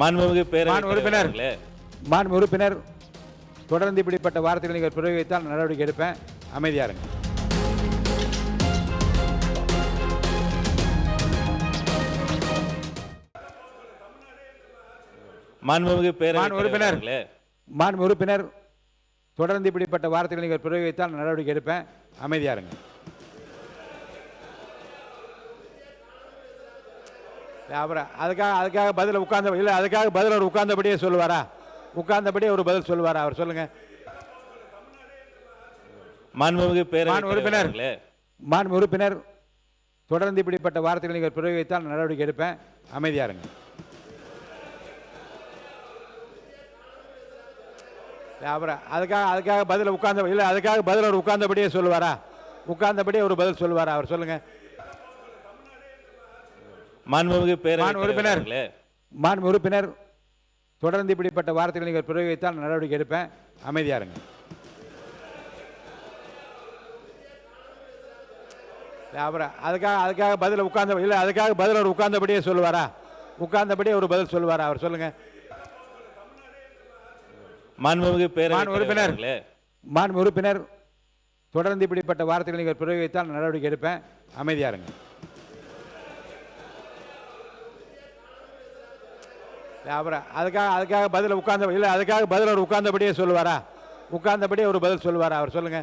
மாண்பு உறுப்பினர் தொடர்ந்து இப்படிப்பட்ட வார்த்தைகளை நீங்கள் பிரயோகித்தால் நடவடிக்கை எடுப்பேன். அமைதியா இருங்க. மாண்பு உறுப்பினர் தொடர்ந்து இப்படிப்பட்ட வார்த்தைகளை நீங்கள் பிரயோகித்தால் நடவடிக்கை எடுப்பேன். அமைதியா இருங்க. அப்புறம் அதுக்காக பதில் உட்கார்ந்த இல்லை, அதுக்காக பதில் அவர் உட்கார்ந்தபடியே சொல்லுவாரா? உட்கார்ந்தபடியே ஒரு பதில் சொல்லுவாரா? அவர் சொல்லுங்க. மாண்பு உறுப்பினர் தொடர்ந்து இப்படிப்பட்ட வார்த்தைகளை நீங்கள் பிரயோகித்தால் நடவடிக்கை எடுப்பேன். அமைதியா இருங்க. அப்புறம் அதுக்காக பதில் உட்கார்ந்த இல்லை, அதுக்காக பதில் அவர் உட்கார்ந்தபடியே சொல்லுவாரா? உட்கார்ந்தபடியே ஒரு பதில் சொல்லுவாரா? அவர் சொல்லுங்க. மாண்பு உறுப்பினர் தொடர்ந்து இப்படிப்பட்ட வார்த்தைகளை நீங்கள் பிரயோகித்தால் நடவடிக்கை எடுப்பேன். அமைதியா இருங்க. அப்புறம் அதுக்காக பதில் உட்கார்ந்த இல்லை, அதுக்காக பதில் அவர் உட்கார்ந்தபடியே சொல்லுவாரா? உட்கார்ந்தபடியே ஒரு பதில் சொல்லுவாரா? அவர் சொல்லுங்க. மாண்பு உறுப்பினர் தொடர்ந்து இப்படிப்பட்ட வார்த்தைகளை நீங்கள் பிரயோகித்தால் நடவடிக்கை எடுப்பேன். அமைதியா இருங்க. அப்புறம் அதுக்காக பதில் உட்கார்ந்த இல்லை, அதுக்காக பதில் அவர் உட்கார்ந்தபடியே சொல்லுவாரா? உட்கார்ந்தபடியே ஒரு பதில் சொல்லுவாரா? அவர் சொல்லுங்க.